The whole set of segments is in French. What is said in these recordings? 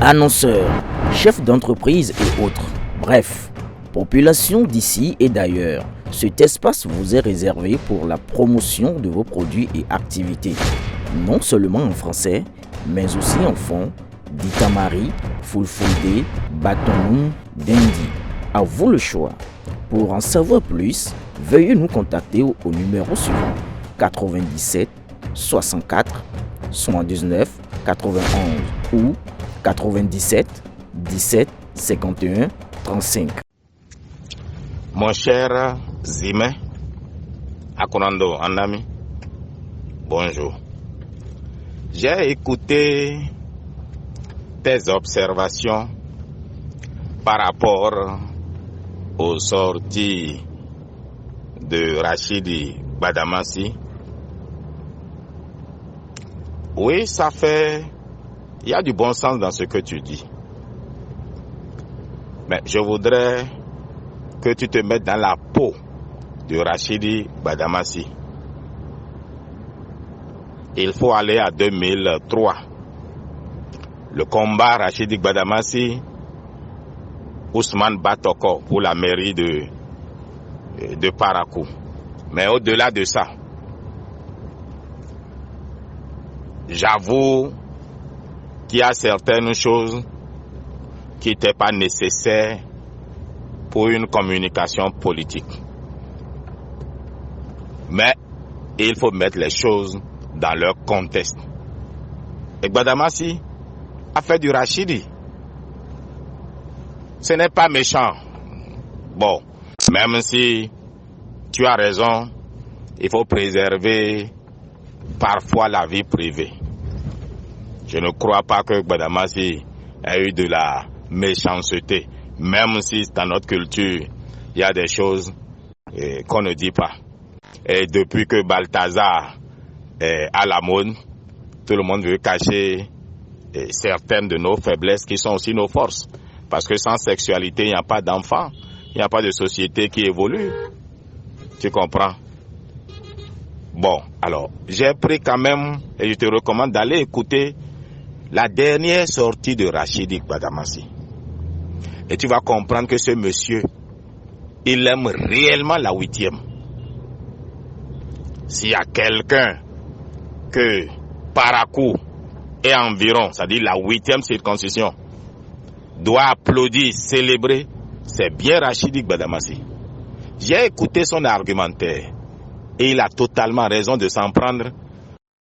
Annonceurs, chefs d'entreprise et autres. Bref, population d'ici et d'ailleurs. Cet espace vous est réservé pour la promotion de vos produits et activités. Non seulement en français, mais aussi en fond, Ditamari, Fulfulde, Batonou, Dendi. À vous le choix. Pour en savoir plus, veuillez nous contacter au numéro suivant 97 64 79 91 ou 97 17 51 35. Mon cher Zimé, Akonando Anami, bonjour. J'ai écouté tes observations par rapport aux sorties de Rachidi Badamassi. Oui, il y a du bon sens dans ce que tu dis. Mais je voudrais que tu te mettes dans la peau de Rachidi Badamassi. Il faut aller à 2003. Le combat Rachidi Badamassi, Ousmane Batoko pour la mairie de Parakou. Mais au-delà de ça, j'avoue qu'il y a certaines choses qui n'étaient pas nécessaires pour une communication politique. Mais il faut mettre les choses dans leur contexte. Et Badamassi a fait du Rachidi. Ce n'est pas méchant. Bon, même si tu as raison, il faut préserver parfois la vie privée. Je ne crois pas que Badamassi ait eu de la méchanceté, même si dans notre culture, il y a des choses qu'on ne dit pas. Et depuis que Balthazar est à la mode, tout le monde veut cacher certaines de nos faiblesses qui sont aussi nos forces. Parce que sans sexualité, il n'y a pas d'enfant, il n'y a pas de société qui évolue. Tu comprends? Bon, alors, j'ai pris quand même, et je te recommande d'aller écouter la dernière sortie de Rachidi Badamassi. Et tu vas comprendre que ce monsieur, il aime réellement la 8e. S'il y a quelqu'un que Parakou et environ, c'est-à-dire la 8e circoncision, doit applaudir, célébrer, c'est bien Rachidi Badamassi. J'ai écouté son argumentaire et il a totalement raison de s'en prendre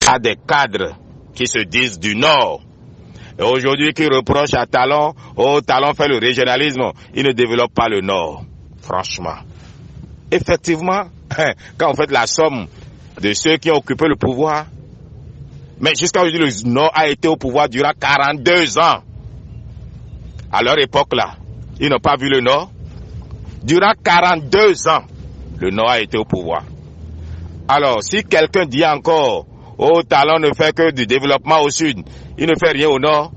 à des cadres qui se disent du Nord. Et aujourd'hui, qui reprochent à Talon, Talon fait le régionalisme, il ne développe pas le Nord. Franchement. Effectivement, quand on fait la somme de ceux qui ont occupé le pouvoir, mais jusqu'à aujourd'hui, le Nord a été au pouvoir durant 42 ans. À leur époque-là, ils n'ont pas vu le Nord. Durant 42 ans, le Nord a été au pouvoir. Alors, si quelqu'un dit encore, Talon ne fait que du développement au Sud, il ne fait rien au Nord,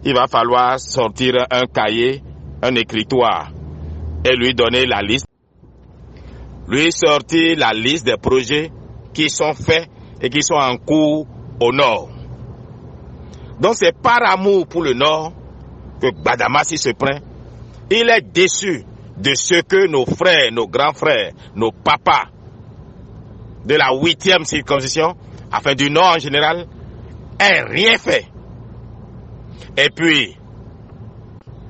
il va falloir sortir un cahier, un écritoire, et lui donner la liste. Lui sortir la liste des projets qui sont faits et qui sont en cours au Nord. Donc c'est par amour pour le Nord que Badamassi se prend. Il est déçu de ce que nos frères, nos grands frères, nos papas de la 8e circoncision, enfin du Nord en général, aient rien fait. Et puis,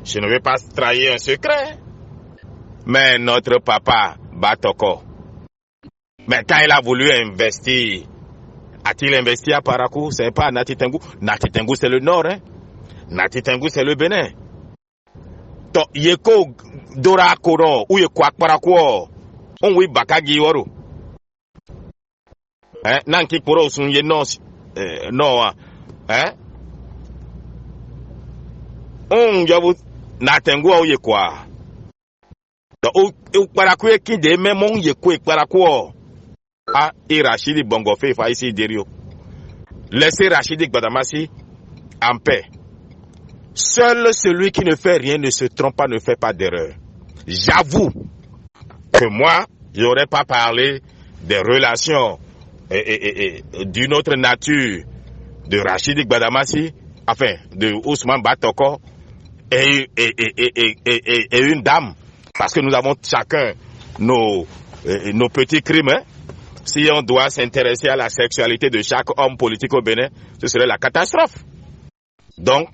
je ne vais pas trahir un secret, mais notre papa Batoko, mais quand il a voulu investir, a-t-il investi à Parakou? Ce n'est pas à Nati Tengou. Nati Tengou c'est le Nord, hein? Nati Tengou c'est le Bénin. Donc, yeko dora koron ou yeko akparakou, on oui bakagi woro. Hein? Nanki poro sun ye non, hein? On yabu Natengu ou yekwa. Donc, ukparakou ki de même on yeko ekparakou. Ah, et Rachidi Bongofe fa ici derrière. Laissez Rachidi Badamassi en paix. Seul celui qui ne fait rien ne se trompe pas, ne fait pas d'erreur. J'avoue que moi, je n'aurais pas parlé des relations d'une autre nature de Rachidi Badamassi enfin, de Ousmane Batoko et une dame, parce que nous avons chacun nos petits crimes. Hein. Si on doit s'intéresser à la sexualité de chaque homme politique au Bénin, ce serait la catastrophe. Donc,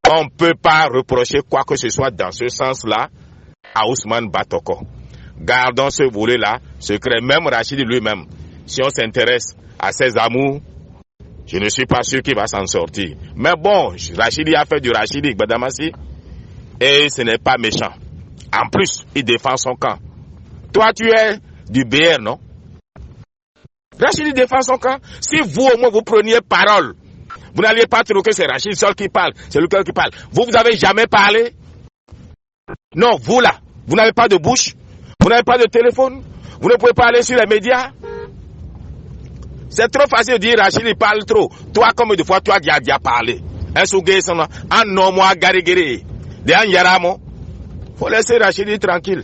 on ne peut pas reprocher quoi que ce soit dans ce sens-là à Ousmane Batoko. Gardons ce volet-là secret, même Rachidi lui-même. Si on s'intéresse à ses amours, je ne suis pas sûr qu'il va s'en sortir. Mais bon, Rachidi a fait du Rachidi Gbadamassi et ce n'est pas méchant. En plus, il défend son camp. Toi, tu es du BR, non? Rachidi défend son camp. Si vous, au moins, vous preniez parole, vous n'alliez pas trouver que c'est Rachid seul qui parle, c'est Lucas qui parle. Vous n'avez jamais parlé? Non, vous là, vous n'avez pas de bouche, vous n'avez pas de téléphone, vous ne pouvez pas aller sur les médias. C'est trop facile de dire Rachid il parle trop. Toi, combien de fois tu as déjà parlé? Un sougé, un nom, moi, garigiri, de un yaramo. Faut laisser Rachid tranquille.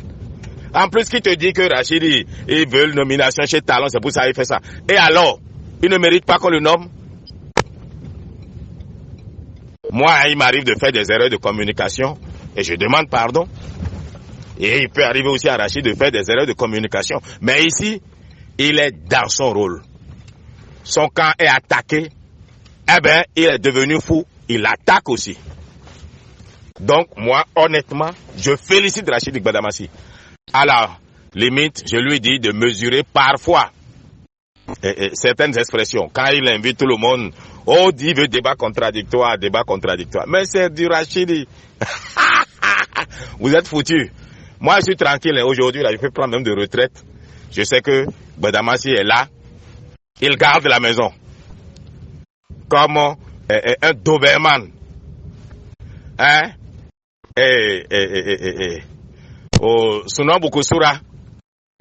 En plus, qui te dit que Rachid, il veut une nomination chez Talon, c'est pour ça qu'il fait ça. Et alors, il ne mérite pas qu'on le nomme? Moi, il m'arrive de faire des erreurs de communication et je demande pardon. Et il peut arriver aussi à Rachid de faire des erreurs de communication. Mais ici, il est dans son rôle. Son camp est attaqué. Eh bien, il est devenu fou. Il attaque aussi. Donc, moi, honnêtement, je félicite Rachid Gbadamassi. À la limite, je lui dis de mesurer parfois certaines expressions. Quand il invite tout le monde, oh, il veut débat contradictoire. Mais c'est du Rachidi. Vous êtes foutus. Moi, je suis tranquille. Aujourd'hui, là, je peux prendre même de retraite. Je sais que Gbadamassi est là. Il garde la maison. Comme un Doberman. Hein? Sunan Bukosura,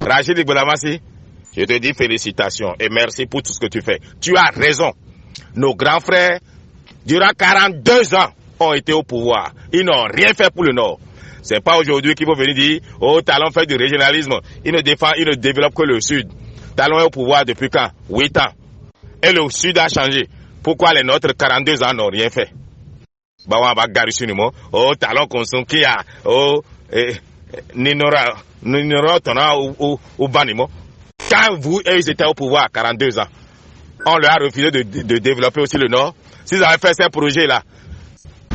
Rachid Gbadamassi, je te dis félicitations et merci pour tout ce que tu fais. Tu as raison. Nos grands frères, durant 42 ans, ont été au pouvoir. Ils n'ont rien fait pour le Nord. C'est pas aujourd'hui qu'ils vont venir dire, oh, Talon fait du régionalisme. Il ne développe que le Sud. Talon est au pouvoir depuis quand? 8 ans. Et le Sud a changé. Pourquoi les nôtres 42 ans n'ont rien fait? Oh, Talon consomme qui a, oh, Ninora Tona ou Banimo. Quand ils étaient au pouvoir 42 ans, on leur a refusé de développer aussi le Nord. S'ils avaient fait ces projets-là,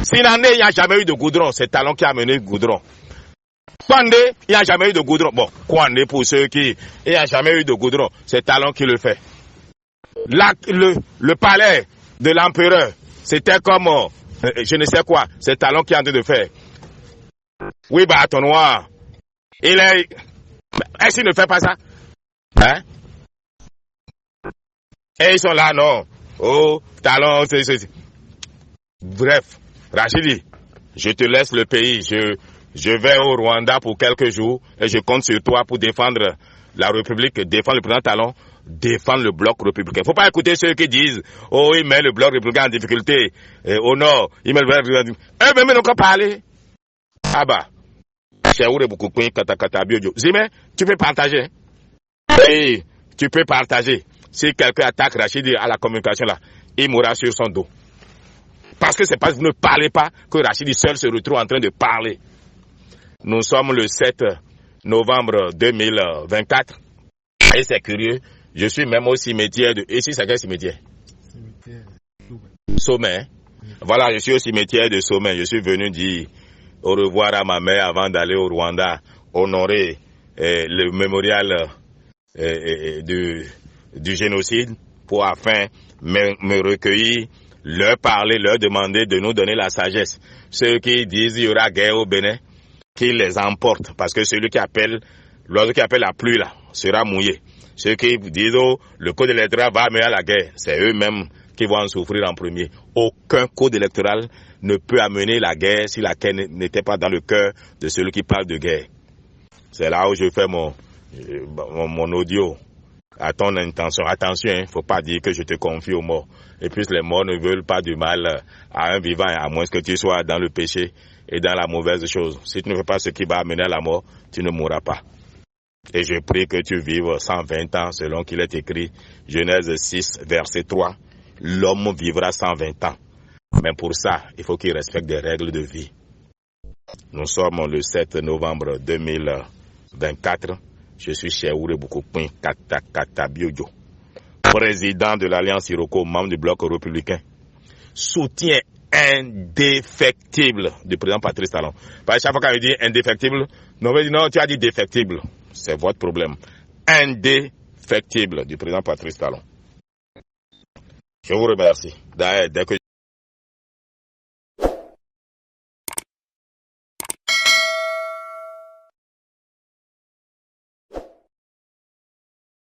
s'il n'en est, il n'y a jamais eu de goudron. C'est Talon qui a mené le goudron. Kwandé, il n'y a jamais eu de goudron. Bon, Kwandé pour ceux qui... Il n'y a jamais eu de goudron. C'est Talon qui le fait. Le palais de l'empereur, c'était comme... je ne sais quoi. C'est Talon qui est en train de faire. Oui, bâton noir. Est-ce qu'il ne fait pas ça? Hein? Et ils sont là, non. Oh, Talon, c'est... Bref, Rachidi, je te laisse le pays. Je vais au Rwanda pour quelques jours et je compte sur toi pour défendre la République, défendre le président Talon, défendre le bloc républicain. Faut pas écouter ceux qui disent, oh, il met le bloc républicain en difficulté au nord, il met le bloc républicain en difficulté. Eux même n'ont qu'à parler. Ah bah, Zimé, tu peux partager. Et tu peux partager. Si quelqu'un attaque Rachidi à la communication là, il mourra sur son dos. Parce que c'est parce que vous ne parlez pas que Rachidi seul se retrouve en train de parler. Nous sommes le 7 novembre 2024. Et c'est curieux, je suis même au cimetière de... Ici, c'est quel cimetière? Sommet. Voilà, je suis au cimetière de Sommet. Je suis venu dire au revoir à ma mère avant d'aller au Rwanda honorer le mémorial du génocide pour afin me recueillir, leur parler, leur demander de nous donner la sagesse. Ceux qui disent il y aura guerre au Bénin, qu'ils les emportent, parce que celui qui appelle, l'oiseau qui appelle la pluie là, sera mouillé. Ceux qui disent oh, le code électoral va amener à la guerre, c'est eux-mêmes qui vont en souffrir en premier. Aucun code électoral ne peut amener la guerre si la guerre n'était pas dans le cœur de celui qui parle de guerre. C'est là où je fais mon audio. À ton intention. Attention, hein, faut pas dire que je te confie aux morts. Et puis les morts ne veulent pas du mal à un vivant, à moins que tu sois dans le péché et dans la mauvaise chose. Si tu ne fais pas ce qui va amener à la mort, tu ne mourras pas. Et je prie que tu vives 120 ans selon qu'il est écrit, Genèse 6, verset 3. L'homme vivra 120 ans. Mais pour ça, il faut qu'il respecte des règles de vie. Nous sommes le 7 novembre 2024. Je suis chez Oureboukoupin Katabiodio, président de l'Alliance Iroko, membre du bloc républicain. Soutien indéfectible du président Patrice Talon. Parce que chaque fois qu'on dit indéfectible, non, tu as dit défectible. C'est votre problème. Indéfectible du président Patrice Talon. Je vous remercie. Dès que